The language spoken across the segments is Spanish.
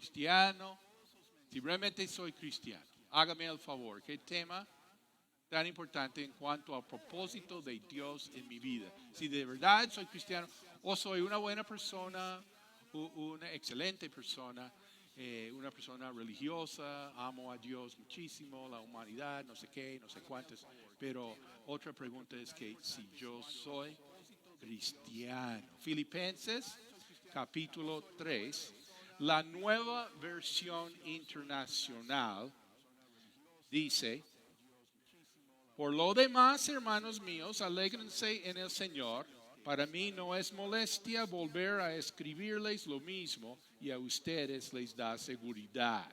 cristiano, si realmente soy cristiano, hágame el favor, ¿qué tema tan importante en cuanto al propósito de Dios en mi vida? Si de verdad soy cristiano o soy una buena persona, una excelente persona, una persona religiosa, amo a Dios muchísimo, la humanidad, no sé qué, no sé cuántas. Pero otra pregunta es que si yo soy cristiano. Filipenses capítulo 3, la nueva versión internacional dice: por lo demás, hermanos míos, alégrense en el Señor. Para mí no es molestia volver a escribirles lo mismo y a ustedes les da seguridad.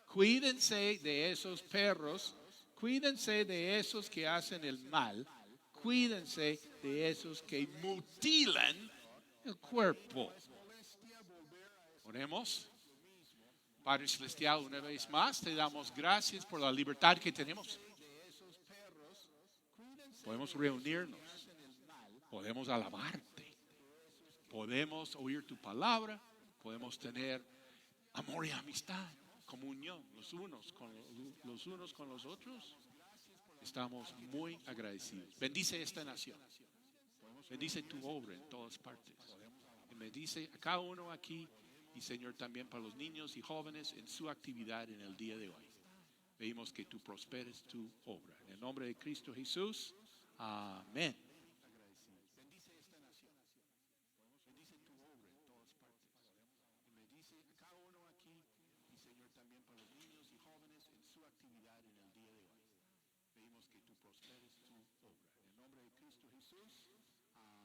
Cuídense de esos perros, cuídense de esos que hacen el mal, cuídense de esos que mutilan el cuerpo. Oremos. Padre Celestial, una vez más te damos gracias por la libertad que tenemos. Podemos reunirnos, podemos alabarte, podemos oír tu palabra, podemos tener amor y amistad, comunión los unos con los otros. Estamos muy agradecidos. Bendice esta nación, bendice tu obra en todas partes. Y bendice a cada uno aquí y Señor también para los niños y jóvenes en su actividad en el día de hoy. Pedimos que tú prosperes tu obra. En el nombre de Cristo Jesús. Amén.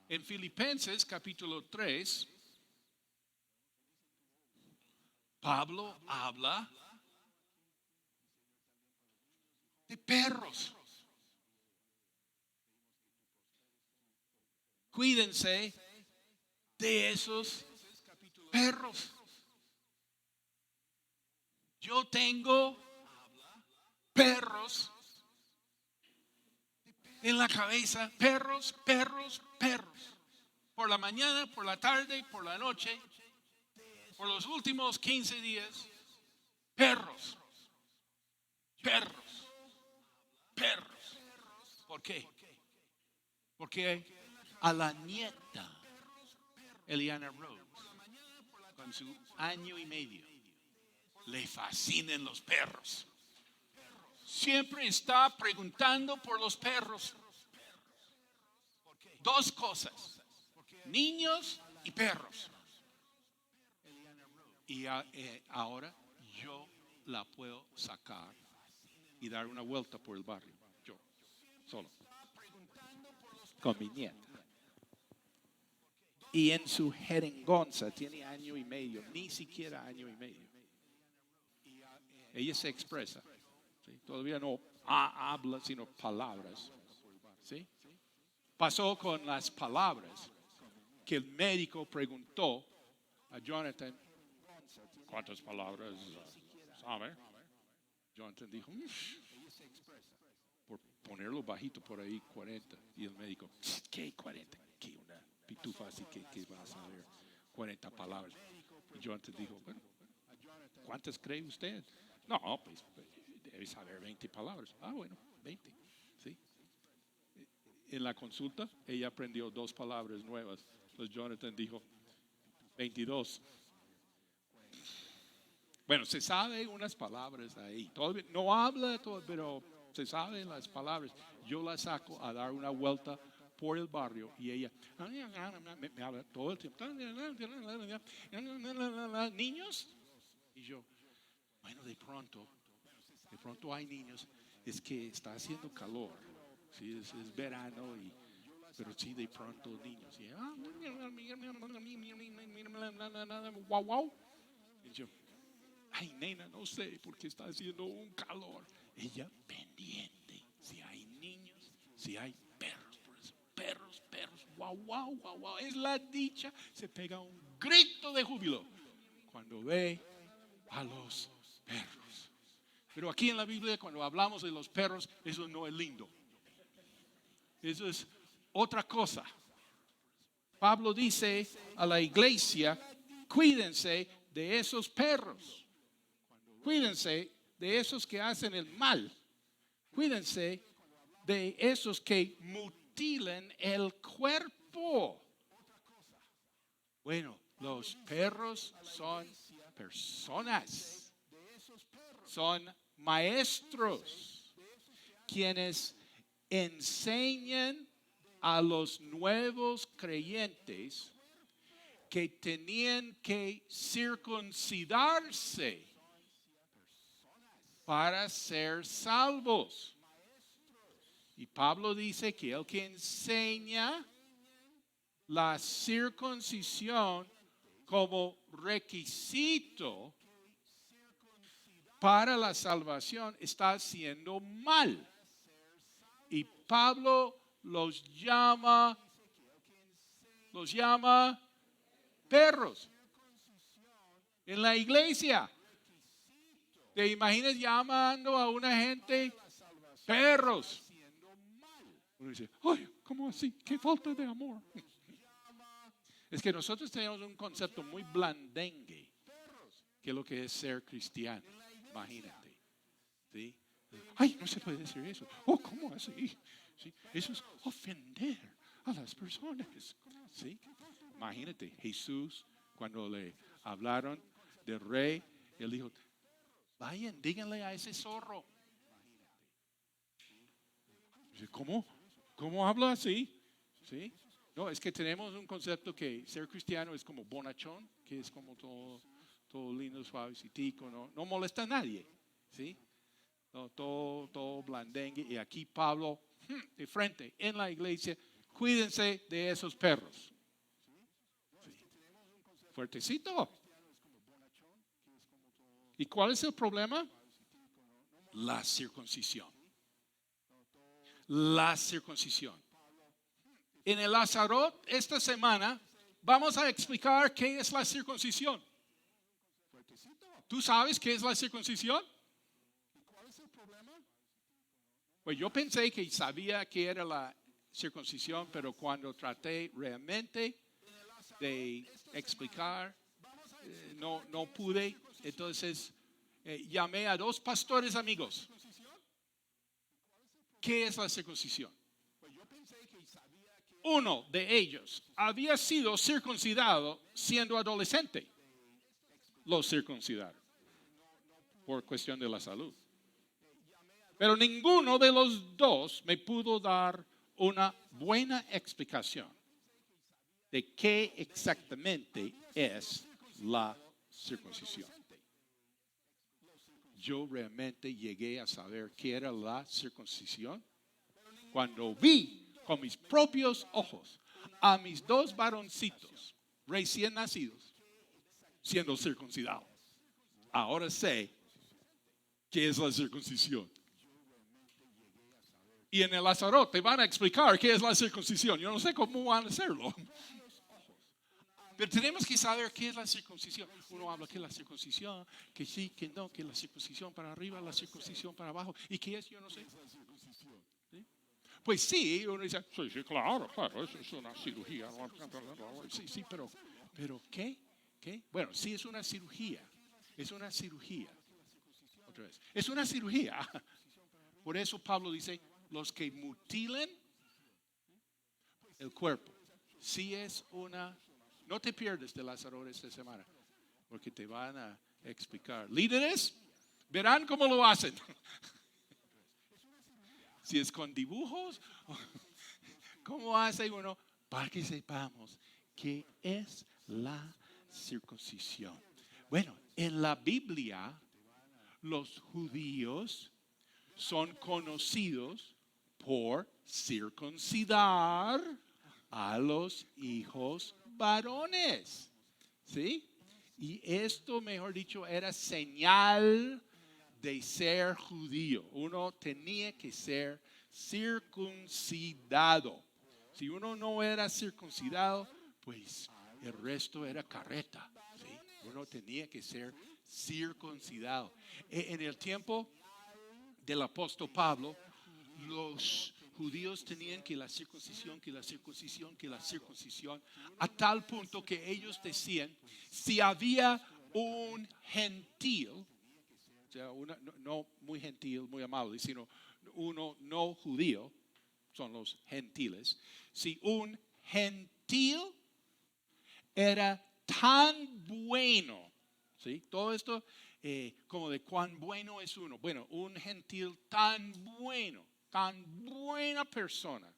En Filipenses capítulo 3, Pablo habla de perros. Cuídense de esos perros. Yo tengo perros en la cabeza, perros, perros, perros. Por la mañana, por la tarde, por la noche, por los últimos 15 días, perros, perros, perros. ¿Por qué? Porque a la nieta Eliana Rose, con su año y medio, le fascinan los perros. Siempre está preguntando por los perros. Dos cosas: niños y perros. Y ahora yo la puedo sacar y dar una vuelta por el barrio. Yo, solo. Con mi nieta. Y en su jeringonza, tiene año y medio, ni siquiera año y medio. Ella se expresa. ¿Sí? Todavía no habla, sino palabras. ¿Sí? Pasó con las palabras que el médico preguntó a Jonathan: ¿cuántas palabras sabe? Jonathan dijo, por ponerlo bajito por ahí, 40. Y el médico: ¿qué 40? ¿Qué una pitufa así que va a saber 40 palabras? Y Jonathan dijo, bueno, ¿cuántas cree usted? No, pues debe saber 20 palabras. Bueno, 20. ¿Sí? En la consulta, ella aprendió 2 palabras nuevas. Entonces Jonathan dijo, 22. Bueno, se sabe unas palabras ahí. Todavía no habla, pero se saben las palabras. Yo la saco a dar una vuelta por el barrio y ella me habla todo el tiempo. ¿Niños? Y yo, bueno, de pronto hay niños. Es que está haciendo calor. Sí, es verano pero sí, de pronto niños. Y, wow, wow. Y yo, ay, nena, no sé, porque está haciendo un calor. Ella pendiente, si hay niños, si hay perros, por eso, perros, wow, wow, wow, wow. Es la dicha, se pega un grito de júbilo cuando ve a los perros. Pero aquí en la Biblia, cuando hablamos de los perros, eso no es lindo. Eso es otra cosa. Pablo dice a la iglesia: cuídense de esos perros. Cuídense de esos que hacen el mal. Cuídense de esos que mutilan el cuerpo. Bueno, los perros son personas. Son maestros quienes enseñan a los nuevos creyentes que tenían que circuncidarse para ser salvos. Y Pablo dice que el que enseña la circuncisión como requisito para la salvación está haciendo mal. Y Pablo los llama perros. En la iglesia, ¿te imaginas llamando a una gente perros? Uno dice, ay, ¿cómo así? ¿Qué falta de amor? Es que nosotros tenemos un concepto muy blandengue, que es lo que es ser cristiano. Imagínate. ¿Sí? Ay, no se puede decir eso. Oh, ¿cómo así? ¿Sí? Eso es ofender a las personas. ¿Sí? Imagínate, Jesús, cuando le hablaron del rey, él dijo, vayan, díganle a ese zorro. Dice, ¿Cómo habla así? ¿Sí? No, es que tenemos un concepto que ser cristiano es como bonachón, que es como todo lindo, suavecitico, no molesta a nadie. ¿Sí? No, todo blandengue. Y aquí Pablo, de frente, en la iglesia, cuídense de esos perros. ¿Sí? Fuertecito. ¿Y cuál es el problema? La circuncisión. La circuncisión. En el Lazarot, esta semana, vamos a explicar qué es la circuncisión. ¿Tú sabes qué es la circuncisión? Pues yo pensé que sabía qué era la circuncisión, pero cuando traté realmente de explicar, no pude. Entonces llamé a 2 pastores amigos. ¿Qué es la circuncisión? Uno de ellos había sido circuncidado siendo adolescente. Lo circuncidaron por cuestión de la salud. Pero ninguno de los 2 me pudo dar una buena explicación de qué exactamente es la circuncisión. Yo realmente llegué a saber qué era la circuncisión cuando vi con mis propios ojos a mis 2 varoncitos recién nacidos siendo circuncidados. Ahora sé qué es la circuncisión. Y en el Lazarot te van a explicar qué es la circuncisión. Yo no sé cómo van a hacerlo. Pero tenemos que saber qué es la circuncisión. Uno habla que la circuncisión, que sí, que no, que la circuncisión para arriba, la circuncisión para abajo. ¿Y qué es? Yo no sé. ¿Sí? Pues sí, uno dice, sí, claro, eso es una cirugía. Sí, pero ¿qué? Bueno, sí es una cirugía. Es una cirugía. Otra vez. Es una cirugía. Por eso Pablo dice, los que mutilen el cuerpo. Sí es una... No te pierdes de Lazarot esta semana, porque te van a explicar. Líderes, verán cómo lo hacen. Si es con dibujos, ¿cómo hace uno? Para que sepamos qué es la circuncisión. Bueno, en la Biblia, los judíos son conocidos por circuncidar a los hijos varones. ¿Sí? Y esto, mejor dicho, era señal de ser judío. Uno tenía que ser circuncidado. Si uno no era circuncidado, pues el resto era carreta. ¿Sí? Uno tenía que ser circuncidado. En el tiempo del apóstol Pablo, los judíos tenían que la circuncisión, a tal punto que ellos decían, si había un gentil, o sea, no muy gentil, muy amable, sino uno no judío, son los gentiles. Si un gentil era tan bueno, ¿sí? Todo esto como de cuán bueno es uno. Bueno, un gentil tan bueno, tan buena persona,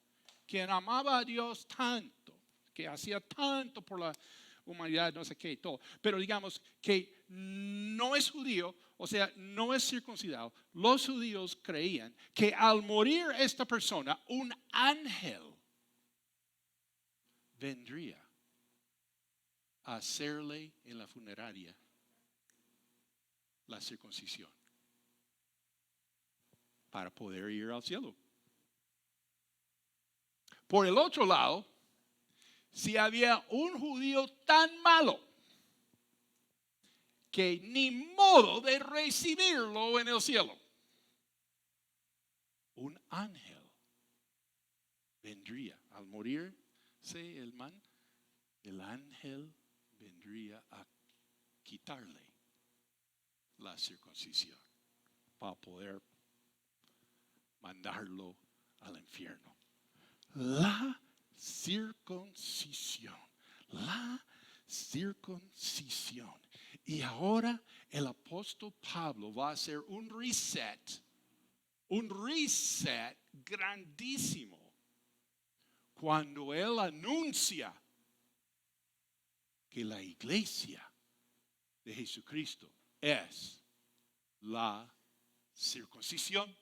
quien amaba a Dios tanto, que hacía tanto por la humanidad, no sé qué y todo. Pero digamos que no es judío, o sea, no es circuncidado. Los judíos creían que al morir esta persona, un ángel vendría a hacerle en la funeraria la circuncisión para poder ir al cielo. Por el otro lado, si había un judío tan malo que ni modo de recibirlo en el cielo, un ángel vendría al morirse el man, el ángel vendría a quitarle la circuncisión para poder mandarlo al infierno. La circuncisión. La circuncisión. Y ahora el apóstol Pablo va a hacer un reset grandísimo cuando él anuncia que la iglesia de Jesucristo es la circuncisión.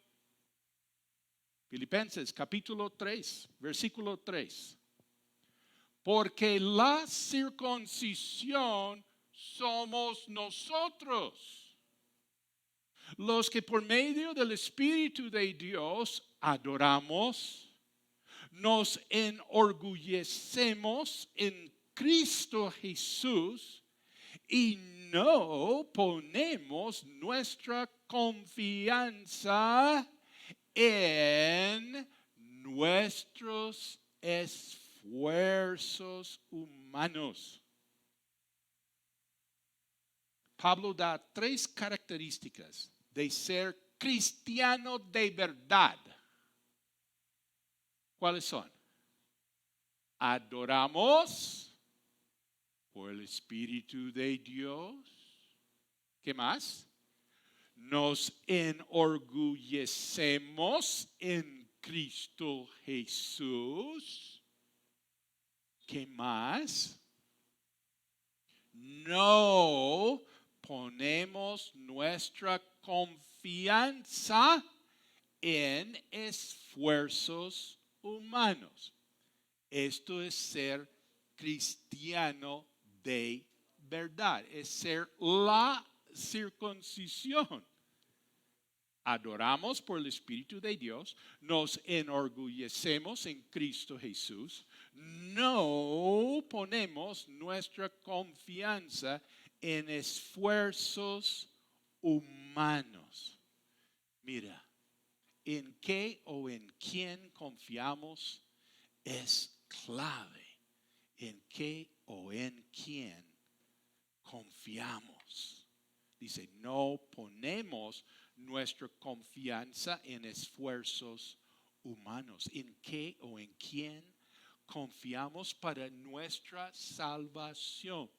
Filipenses capítulo 3, versículo 3. Porque la circuncisión somos nosotros, los que por medio del Espíritu de Dios adoramos, nos enorgullecemos en Cristo Jesús y no ponemos nuestra confianza en nuestros esfuerzos humanos. Pablo da 3 características de ser cristiano de verdad. ¿Cuáles son? Adoramos por el Espíritu de Dios. ¿Qué más? Nos enorgullecemos en Cristo Jesús. ¿Qué más? No ponemos nuestra confianza en esfuerzos humanos. Esto es ser cristiano de verdad, es ser la circuncisión. Adoramos por el Espíritu de Dios, nos enorgullecemos en Cristo Jesús, no ponemos nuestra confianza en esfuerzos humanos. Mira, en qué o en quién confiamos es clave. En qué o en quién confiamos. Dice, no ponemos nuestra confianza en esfuerzos humanos. ¿En qué o en quién confiamos para nuestra salvación?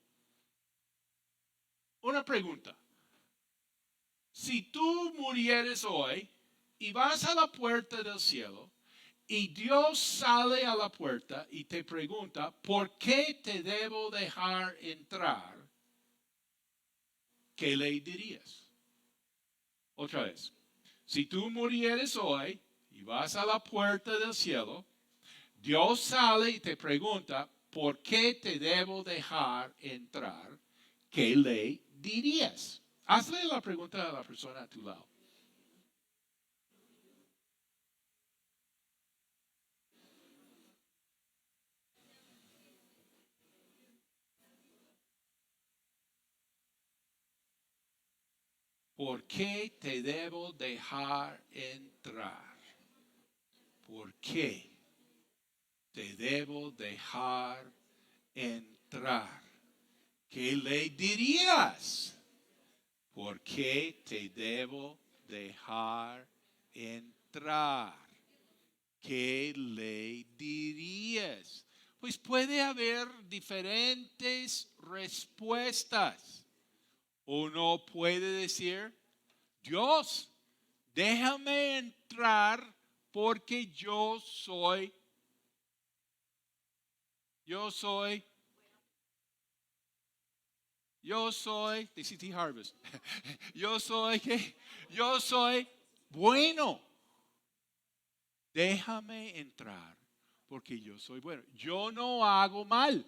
Una pregunta. Si tú murieres hoy y vas a la puerta del cielo y Dios sale a la puerta y te pregunta, ¿por qué te debo dejar entrar? ¿Qué le dirías? Otra vez. Si tú murieres hoy y vas a la puerta del cielo, Dios sale y te pregunta, ¿por qué te debo dejar entrar? ¿Qué le dirías? Hazle la pregunta a la persona a tu lado. ¿Por qué te debo dejar entrar? ¿Por qué te debo dejar entrar? ¿qué le dirías? ¿Por qué te debo dejar entrar? ¿Qué le dirías? Pues puede haber diferentes respuestas. Uno puede decir, Dios, déjame entrar porque yo soy, de City Harvest. ¿Qué? Yo soy bueno. Déjame entrar porque yo soy bueno. Yo no hago mal.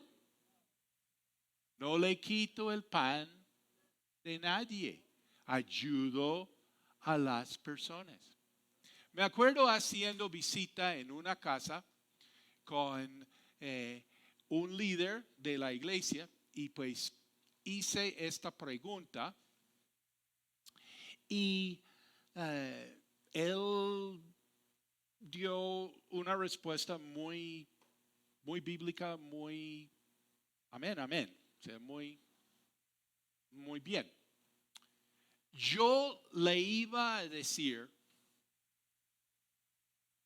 No le quito el pan de nadie. Ayudo a las personas. Me acuerdo haciendo visita en una casa con un líder de la iglesia y pues hice esta pregunta y él dio una respuesta muy, muy bíblica, muy amén, amén, o sea, muy, muy bien. Yo le iba a decir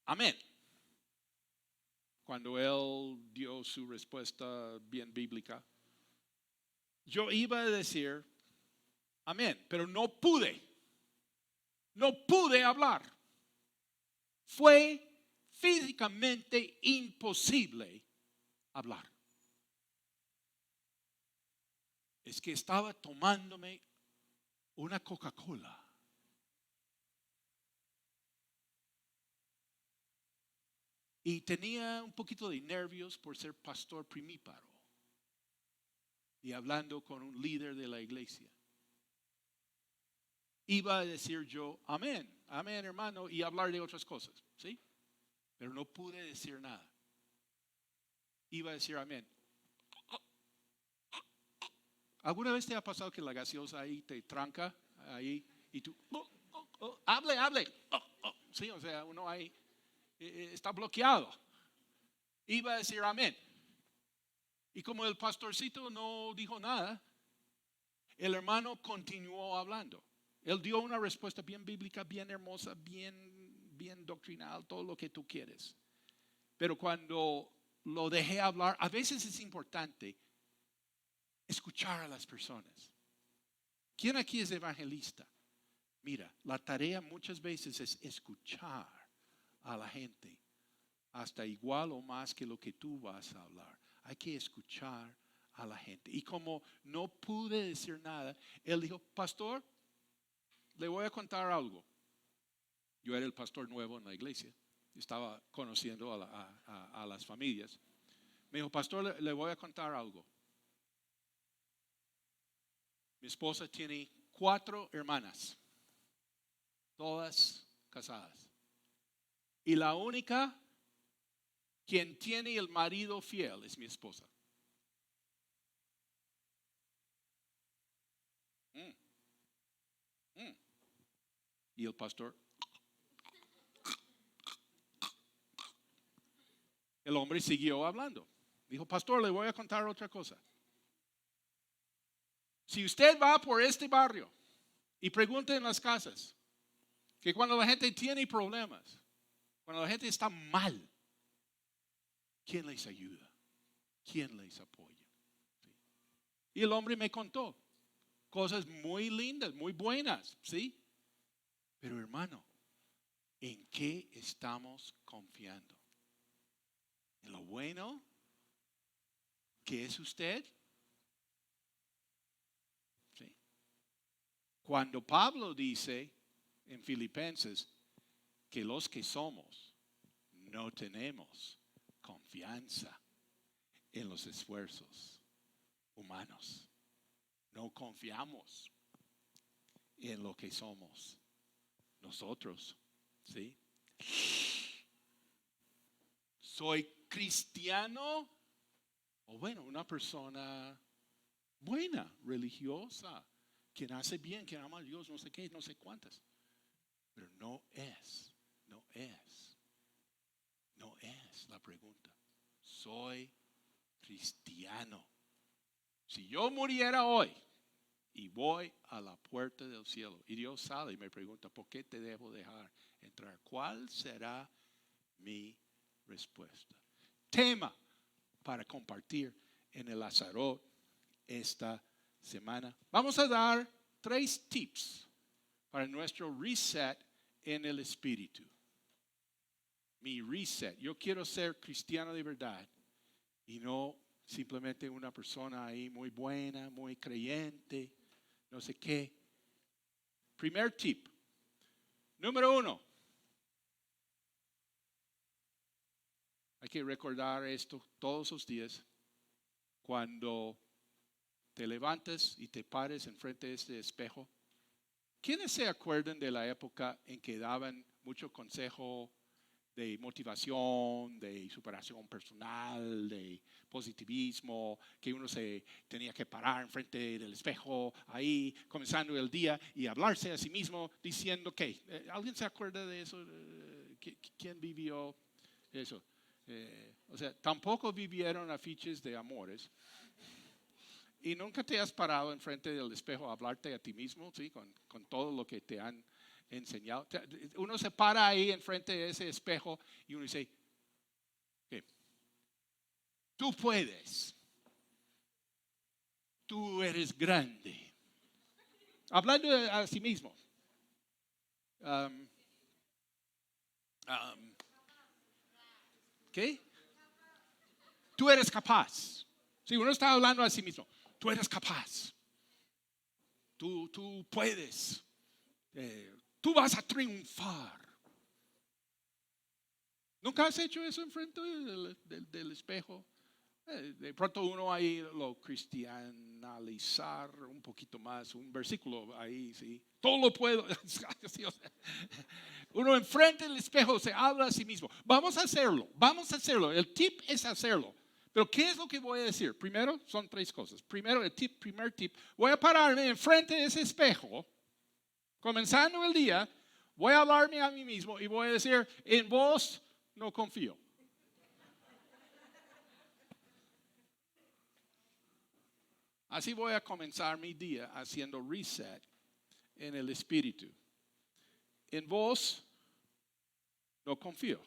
amén cuando él dio su respuesta bien bíblica. Yo iba a decir amén, pero no pude hablar. Fue físicamente imposible hablar. Es que estaba tomándome una Coca-Cola. Y tenía un poquito de nervios por ser pastor primíparo. Y hablando con un líder de la iglesia. Iba a decir yo, amén, amén hermano, y hablar de otras cosas, ¿sí? Pero no pude decir nada. Iba a decir amén. ¿Alguna vez te ha pasado que la gaseosa ahí te tranca ahí y tú, hable? Sí, o sea, uno ahí está bloqueado. Iba a decir amén. Y como el pastorcito no dijo nada, el hermano continuó hablando. Él dio una respuesta bien bíblica, bien hermosa, bien doctrinal, todo lo que tú quieres. Pero cuando lo dejé hablar, a veces es importante escuchar a las personas. ¿Quién aquí es evangelista? Mira, la tarea muchas veces es escuchar a la gente, hasta igual o más que lo que tú vas a hablar. Hay que escuchar a la gente. Y como no pude decir nada, él dijo, pastor, le voy a contar algo. Yo era el pastor nuevo en la iglesia. Estaba conociendo a las familias. Me dijo, pastor, le voy a contar algo. Mi esposa tiene 4 hermanas, todas casadas. Y la única quien tiene el marido fiel es mi esposa. Y el pastor, el hombre siguió hablando. Dijo, pastor, le voy a contar otra cosa. Si usted va por este barrio y pregunta en las casas, que cuando la gente tiene problemas, cuando la gente está mal, ¿quién les ayuda? ¿Quién les apoya? ¿Sí? Y el hombre me contó cosas muy lindas, muy buenas, ¿sí? Pero hermano, ¿en qué estamos confiando? ¿En lo bueno que es usted? ¿Sí? Cuando Pablo dice en Filipenses que los que somos no tenemos confianza en los esfuerzos humanos. No confiamos en lo que somos nosotros, ¿sí? Soy cristiano o bueno, una persona buena, religiosa, quien hace bien, quien ama a Dios, no sé qué, no sé cuántas. Pero no es la pregunta. Soy cristiano. Si yo muriera hoy y voy a la puerta del cielo y Dios sale y me pregunta, ¿por qué te debo dejar entrar? ¿Cuál será mi respuesta? Tema para compartir en el Lazarot esta semana. Vamos a dar 3 tips para nuestro reset en el espíritu. Mi reset. Yo quiero ser cristiano de verdad y no simplemente una persona ahí muy buena, muy creyente, no sé qué. Primer tip. Número 1. Hay que recordar esto todos los días. Cuando te levantes y te pares enfrente de este espejo, ¿quiénes se acuerdan de la época en que daban mucho consejo de motivación, de superación personal, de positivismo, que uno se tenía que parar enfrente del espejo ahí, comenzando el día y hablarse a sí mismo diciendo que, ¿alguien se acuerda de eso? ¿Quién vivió eso? O sea, tampoco vivieron afiches de amores. Y nunca te has parado enfrente del espejo a hablarte a ti mismo, ¿sí? Con todo lo que te han enseñado. Uno se para ahí enfrente de ese espejo y uno dice, ¿qué? Tú puedes. Tú eres grande. Hablando a sí mismo. ¿Qué? Tú eres capaz. Sí, uno está hablando a sí mismo. Tú eres capaz. Tú puedes. Tú vas a triunfar. ¿Nunca has hecho eso enfrente del espejo? De pronto uno ahí lo cristianalizar un poquito más, un versículo ahí, sí. Todo lo puedo. Uno enfrente del espejo se habla a sí mismo. Vamos a hacerlo. El tip es hacerlo. Pero ¿qué es lo que voy a decir? Primero, son 3 cosas. Primero, primer tip, voy a pararme enfrente de ese espejo, comenzando el día, voy a hablarme a mí mismo y voy a decir, en vos no confío. Así voy a comenzar mi día haciendo reset en el espíritu. En vos no confío.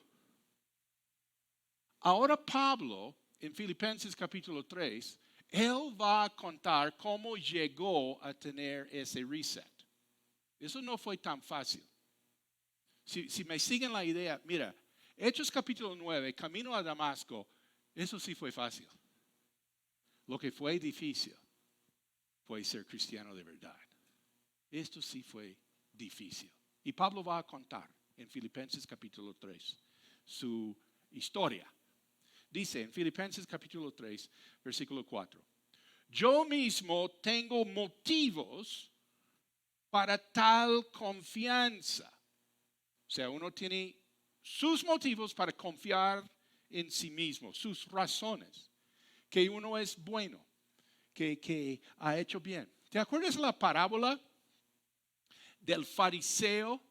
Ahora Pablo, en Filipenses capítulo 3, él va a contar cómo llegó a tener ese reset. Eso no fue tan fácil. Si me siguen la idea, mira, Hechos capítulo 9, camino a Damasco, eso sí fue fácil. Lo que fue difícil fue ser cristiano de verdad. Esto sí fue difícil. Y Pablo va a contar en Filipenses capítulo 3 su historia. Dice en Filipenses capítulo 3, versículo 4. Yo mismo tengo motivos para tal confianza. O sea, uno tiene sus motivos para confiar en sí mismo, sus razones. Que uno es bueno, que ha hecho bien. ¿Te acuerdas la parábola del fariseo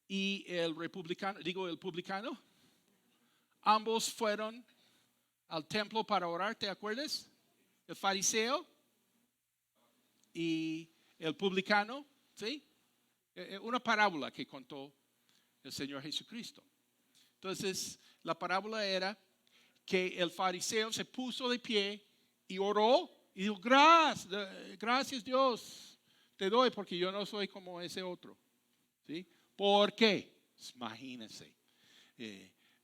y el republicano? Digo, el publicano. Ambos fueron al templo para orar, ¿te acuerdas? El fariseo y el publicano, ¿sí? Una parábola que contó el Señor Jesucristo. Entonces, la parábola era que el fariseo se puso de pie y oró y dijo, gracias Dios, te doy porque yo no soy como ese otro. ¿Sí? ¿Por qué? Imagínense,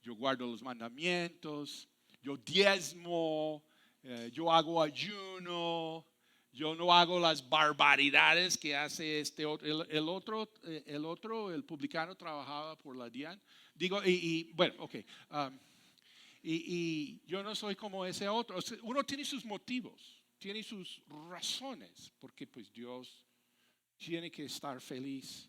yo guardo los mandamientos, yo diezmo, yo hago ayuno, yo no hago las barbaridades que hace este otro. El publicano trabajaba por la DIAN. Digo, bueno, ok. Y yo no soy como ese otro. O sea, uno tiene sus motivos, tiene sus razones, porque pues Dios tiene que estar feliz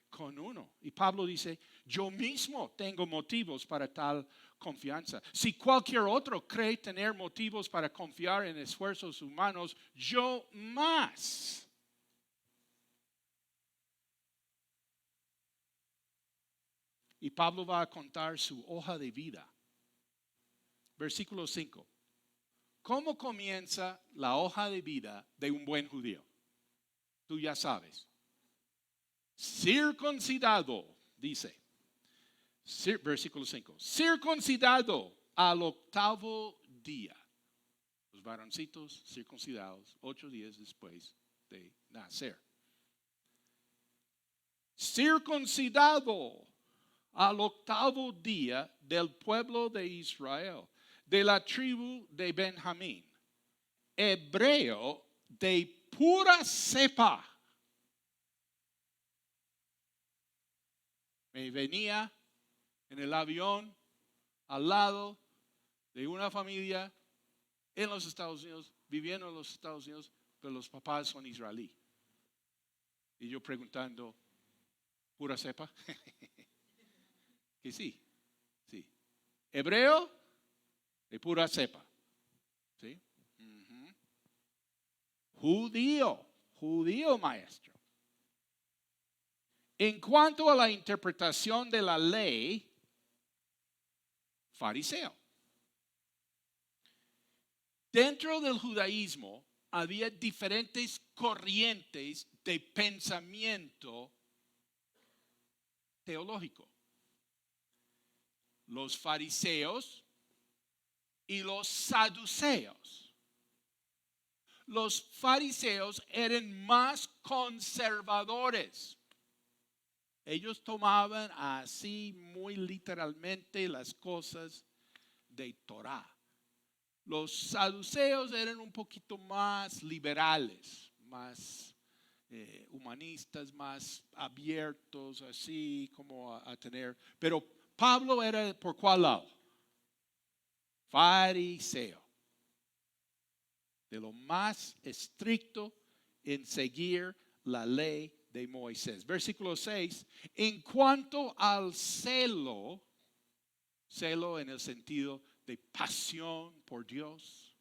con uno. Y Pablo dice, yo mismo tengo motivos para tal confianza. Si cualquier otro cree tener motivos para confiar en esfuerzos humanos, yo más. Y Pablo va a contar su hoja de vida. Versículo 5. ¿Cómo comienza la hoja de vida de un buen judío? Tú ya sabes. Circuncidado, dice. Versículo 5. Circuncidado al octavo día. Los varoncitos circuncidados 8 días después de nacer. Circuncidado al octavo día del pueblo de Israel, de la tribu de Benjamín, hebreo de pura cepa. Me venía en el avión al lado de una familia en los Estados Unidos, viviendo en los Estados Unidos, pero los papás son israelíes. Y yo preguntando, ¿pura cepa? Que sí, sí. Hebreo de pura cepa. ¿Sí? Judío maestro. En cuanto a la interpretación de la ley, fariseo. Dentro del judaísmo había diferentes corrientes de pensamiento teológico. Los fariseos y los saduceos. Los fariseos eran más conservadores. Ellos tomaban así muy literalmente las cosas de Torah. Los saduceos eran un poquito más liberales, más humanistas, más abiertos, así como a tener. Pero Pablo era ¿por cuál lado? Fariseo. De lo más estricto en seguir la ley de Moisés. Versículo 6. En cuanto al celo en el sentido de pasión por Dios,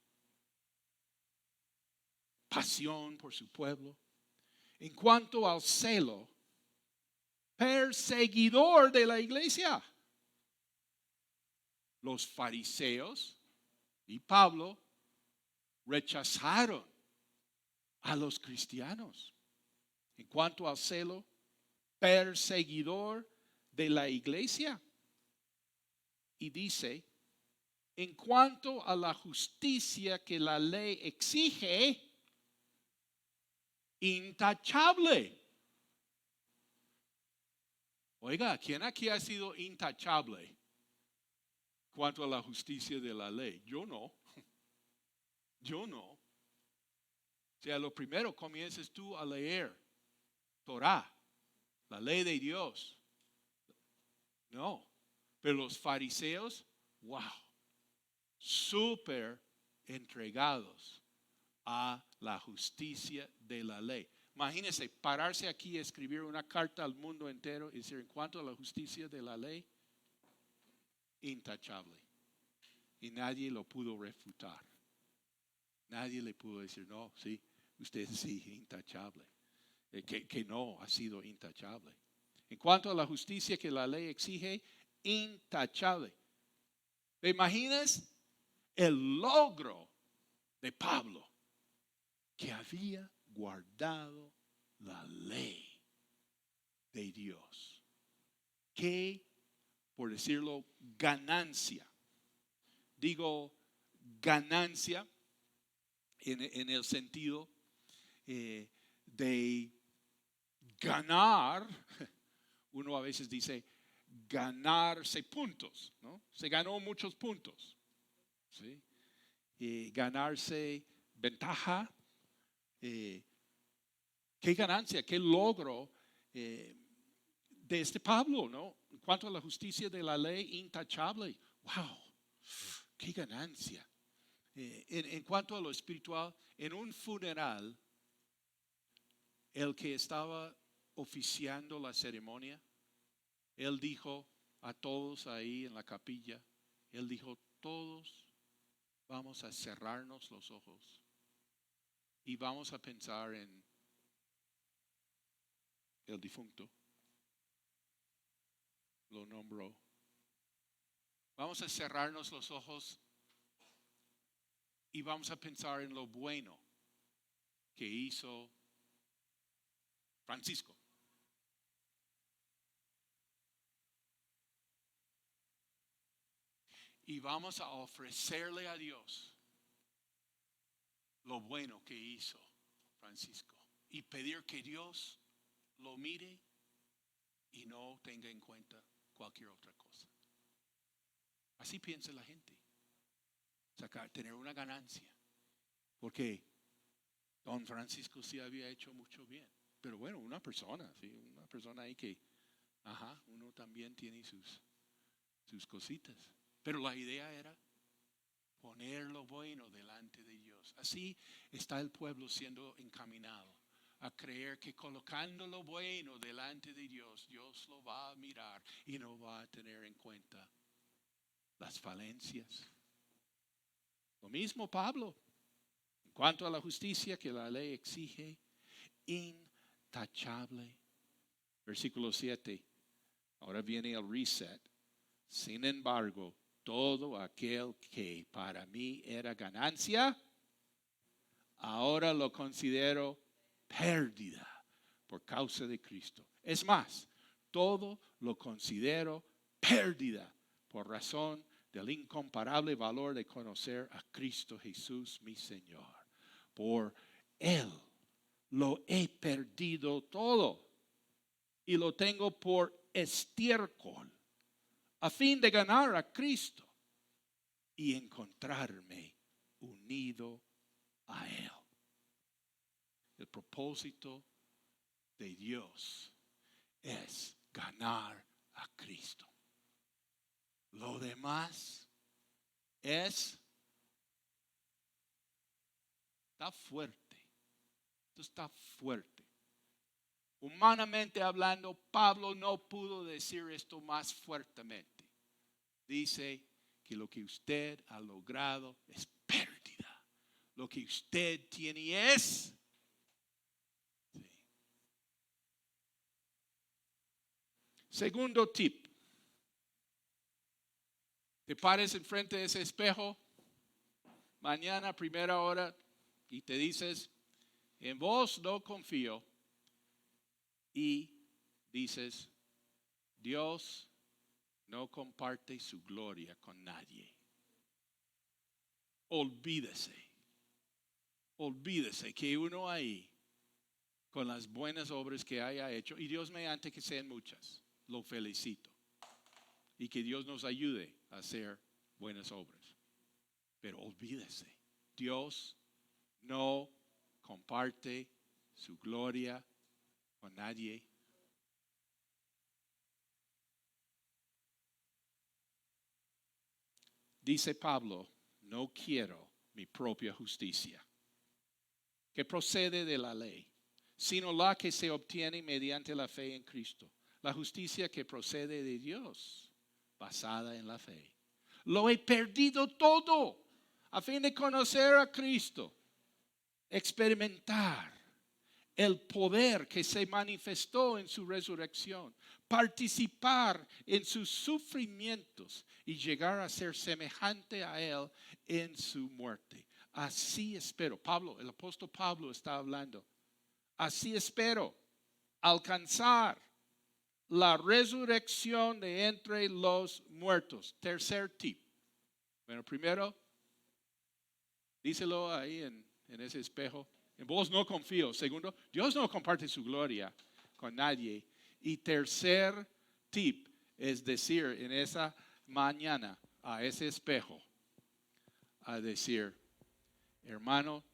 pasión por su pueblo. En cuanto al celo, perseguidor de la iglesia. Los fariseos y Pablo rechazaron a los cristianos. En cuanto al celo, perseguidor de la iglesia. Y dice, en cuanto a la justicia que la ley exige, intachable. Oiga, ¿quién aquí ha sido intachable en cuanto a la justicia de la ley? Yo no. Yo no. O sea, lo primero comienzas tú a leer Torah, la ley de Dios. No. Pero los fariseos, wow, súper entregados a la justicia de la ley. Imagínense pararse aquí y escribir una carta al mundo entero y decir en cuanto a la justicia de la ley, intachable. Y nadie lo pudo refutar. Nadie le pudo decir, no, sí, usted sí, intachable. Que no ha sido intachable. En cuanto a la justicia que la ley exige, intachable. ¿Te imaginas el logro de Pablo? Que había guardado la ley de Dios. Que, por decirlo, ganancia. Digo ganancia en el sentido de ganar. Uno a veces dice ganarse puntos, ¿no? Se ganó muchos puntos, ¿sí? Ganarse ventaja. Qué ganancia, qué logro de este Pablo, ¿no? En cuanto a la justicia de la ley, intachable. Wow, qué ganancia. En cuanto a lo espiritual, en un funeral, el que estaba oficiando la ceremonia, él dijo a todos ahí en la capilla, él dijo, todos vamos a cerrarnos los ojos y vamos a pensar en el difunto. Lo nombró. Vamos a cerrarnos los ojos y vamos a pensar en lo bueno que hizo Francisco. Y vamos a ofrecerle a Dios lo bueno que hizo Francisco y pedir que Dios lo mire y no tenga en cuenta cualquier otra cosa. Así piensa la gente. Tener una ganancia. Porque don Francisco sí había hecho mucho bien. Pero bueno, una persona ahí que, uno también tiene sus cositas. Pero la idea era poner lo bueno delante de Dios. Así está el pueblo siendo encaminado a creer que colocando lo bueno delante de Dios, Dios lo va a mirar y no va a tener en cuenta las falencias. Lo mismo Pablo, en cuanto a la justicia que la ley exige, intachable. Versículo 7, ahora viene el reset. Sin embargo, todo aquel que para mí era ganancia, ahora lo considero pérdida por causa de Cristo. Es más, todo lo considero pérdida por razón del incomparable valor de conocer a Cristo Jesús, mi Señor. Por Él lo he perdido todo y lo tengo por estiércol, a fin de ganar a Cristo y encontrarme unido a Él. El propósito de Dios es ganar a Cristo. Lo demás está fuerte. Esto está fuerte. Humanamente hablando, Pablo no pudo decir esto más fuertemente. Dice que lo que usted ha logrado es pérdida. Lo que usted tiene es... Sí. Segundo tip. Te pares enfrente de ese espejo mañana, primera hora, y te dices, en vos no confío. Y dices, Dios no comparte su gloria con nadie. Olvídese que uno ahí, con las buenas obras que haya hecho, y Dios mediante que sean muchas, lo felicito. Y que Dios nos ayude a hacer buenas obras. Pero olvídese, Dios no comparte su gloria con nadie. Dice Pablo, no quiero mi propia justicia, que procede de la ley, sino la que se obtiene mediante la fe en Cristo. La justicia que procede de Dios, basada en la fe. Lo he perdido todo a fin de conocer a Cristo, experimentar el poder que se manifestó en su resurrección, participar en sus sufrimientos y llegar a ser semejante a Él en su muerte. Así espero. Pablo, el apóstol Pablo está hablando. Así espero alcanzar la resurrección de entre los muertos. Tercer tip. Bueno, primero, díselo ahí en ese espejo. En vos no confío. Segundo, Dios no comparte su gloria con nadie. Y tercer tip es decir en esa mañana a ese espejo, a decir, hermano,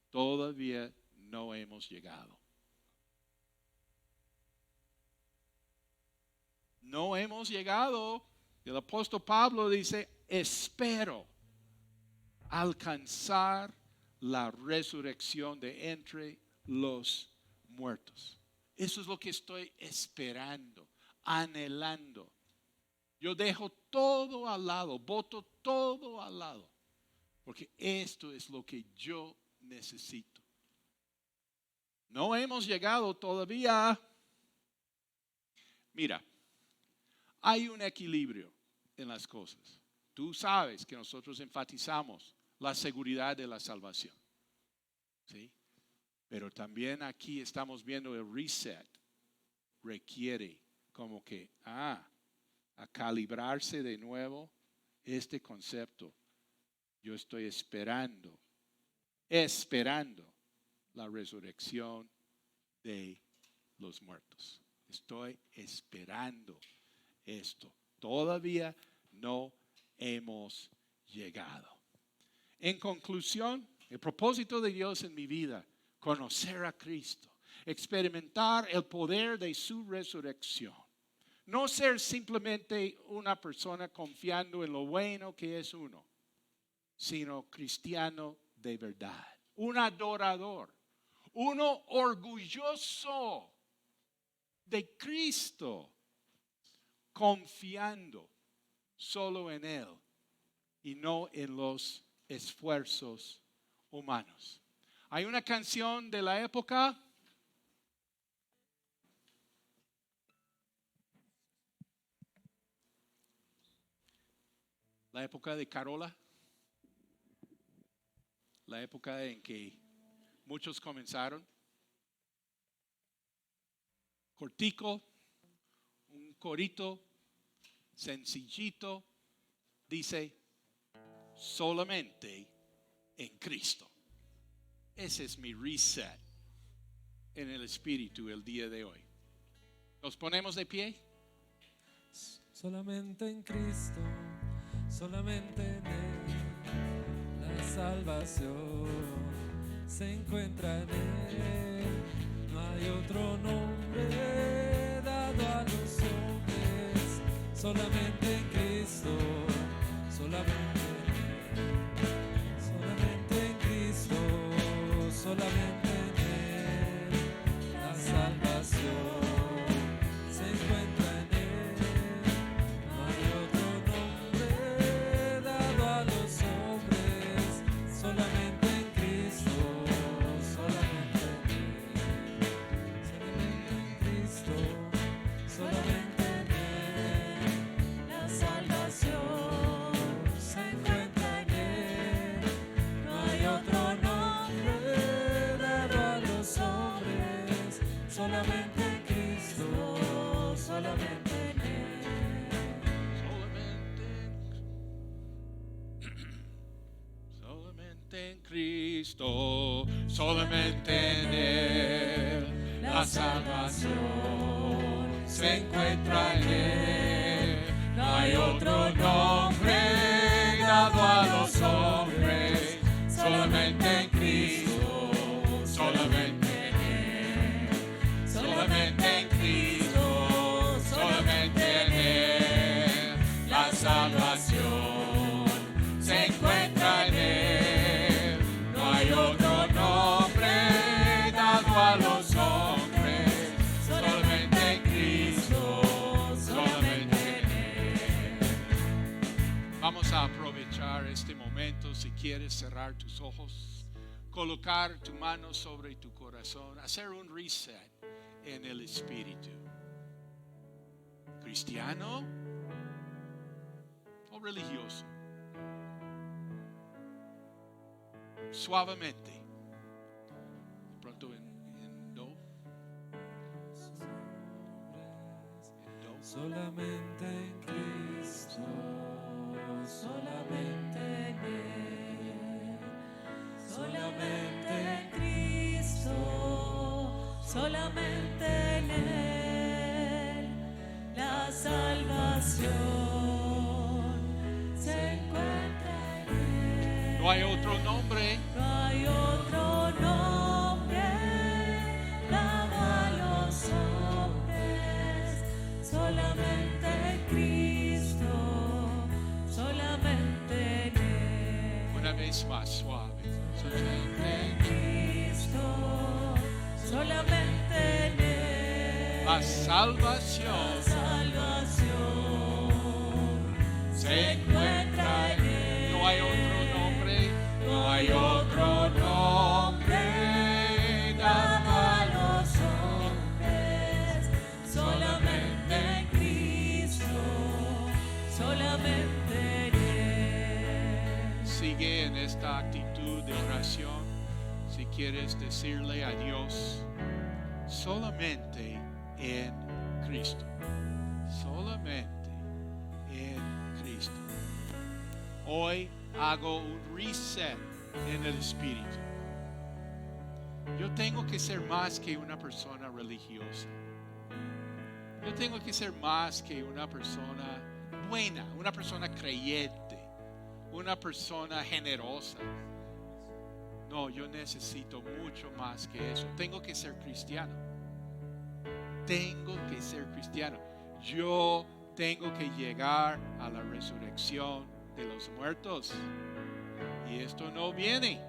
todavía no hemos llegado. No hemos llegado. El apóstol Pablo dice, espero alcanzar la resurrección de entre los muertos. Eso es lo que estoy esperando, anhelando. Yo dejo todo al lado, boto todo al lado, porque esto es lo que yo necesito. No hemos llegado todavía. Mira, hay un equilibrio en las cosas. Tú sabes que nosotros enfatizamos la seguridad de la salvación. ¿Sí? Pero también aquí estamos viendo el reset. Requiere como que, a calibrarse de nuevo este concepto. Yo estoy esperando la resurrección de los muertos. Estoy esperando esto. Todavía no hemos llegado. En conclusión, el propósito de Dios en mi vida, conocer a Cristo, experimentar el poder de su resurrección. No ser simplemente una persona confiando en lo bueno que es uno, sino cristiano de verdad, un adorador, uno orgulloso de Cristo, confiando solo en Él y no en los esfuerzos humanos. Hay una canción de la época. La época de Carola. La época en que muchos comenzaron. Cortico, un corito, sencillito, dice, solamente en Cristo. Ese es mi reset en el espíritu el día de hoy. ¿Nos ponemos de pie? Solamente en Cristo, solamente en Él, la salvación se encuentra en Él. No hay otro nombre dado a los hombres, solamente en Cristo, solamente en Él, solamente en Cristo, solamente en Él, la salvación se encuentra en Él. No hay otro nombre dado a los hombres, solamente en Cristo, solamente en Él, solamente en Cristo, solamente en Él, la salvación se encuentra en Él. No hay otro nombre dado a los hombres, solamente en Cristo, solamente en Solamente en Cristo, solamente en Él, la salvación se encuentra en Él. No hay otro nombre dado a los hombres, solamente en Cristo, solamente en Él, solamente en Cristo, solamente en Él, la salvación se encuentra en Él. No hay otro nombre dado a los hombres, solamente en Cristo, solamente en Él. Vamos a aprovechar este momento. Si quieres cerrar tus ojos, colocar tu mano sobre tu corazón, hacer un reset en el espíritu. ¿Cristiano o religioso? Suavemente. De pronto en do. En do. solamente en Cristo, solamente en Él, solamente en Cristo, solamente en Él, la salvación se encuentra en Él. No hay otro nombre. No hay otro nombre dado a los hombres, solamente en Cristo, solamente en Él. Una vez más, suave. Solamente en Cristo, solamente en Él. La salvación La salvación se encuentra en Él. No hay otro nombre. No hay otro nombre dado a los hombres, solamente en Cristo, solamente en Él. Sigue en esta esta actitud de oración, si quieres decirle a Dios solamente en Cristo, solamente en Cristo. Hoy hago un reset en el espíritu. Yo tengo que ser más que una persona religiosa. Yo tengo que ser más que una persona buena, una persona creyente, una persona generosa. No, yo necesito mucho más que eso. Tengo que ser cristiano. Tengo que ser cristiano. Yo tengo que llegar a la resurrección de los muertos. Y esto no viene.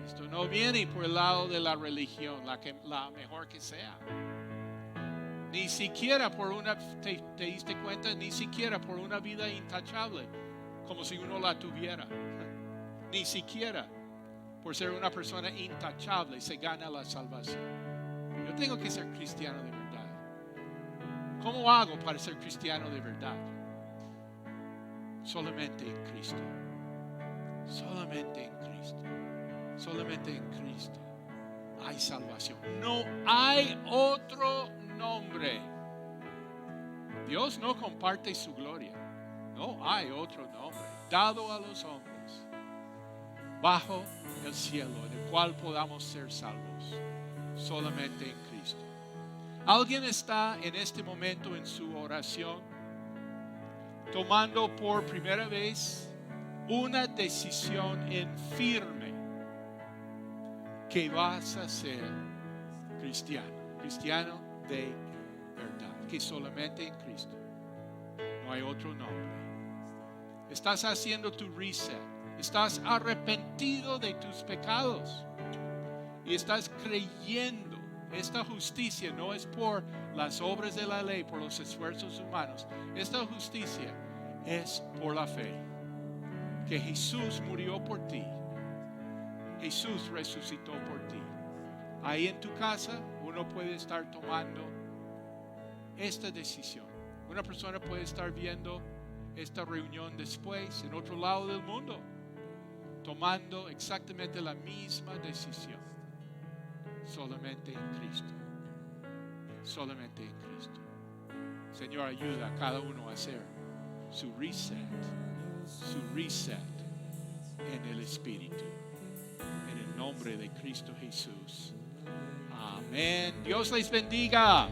Esto no viene por el lado de la religión, la mejor que sea. Ni siquiera por una, te diste cuenta, ni siquiera por una vida intachable, como si uno la tuviera. Ni siquiera por ser una persona intachable se gana la salvación. Yo tengo que ser cristiano de verdad. ¿Cómo hago para ser cristiano de verdad? Solamente en Cristo. Solamente en Cristo. Solamente en Cristo hay salvación. No hay otro nombre. Dios no comparte su gloria. No hay otro nombre dado a los hombres bajo el cielo en el cual podamos ser salvos. Solamente en Cristo. ¿Alguien está en este momento en su oración tomando por primera vez una decisión en firme que vas a ser cristiano? Cristiano de verdad, que solamente en Cristo. No hay otro nombre. Estás haciendo tu reset. Estás arrepentido de tus pecados. Y estás creyendo. Esta justicia no es por las obras de la ley, por los esfuerzos humanos. Esta justicia es por la fe. Que Jesús murió por ti. Jesús resucitó por ti. Ahí en tu casa uno puede estar tomando esta decisión. Una persona puede estar viendo esta reunión después en otro lado del mundo, tomando exactamente la misma decisión. Solamente en Cristo. Solamente en Cristo. Señor, ayuda a cada uno a hacer su reset en el Espíritu. En el nombre de Cristo Jesús. Amén. Dios les bendiga.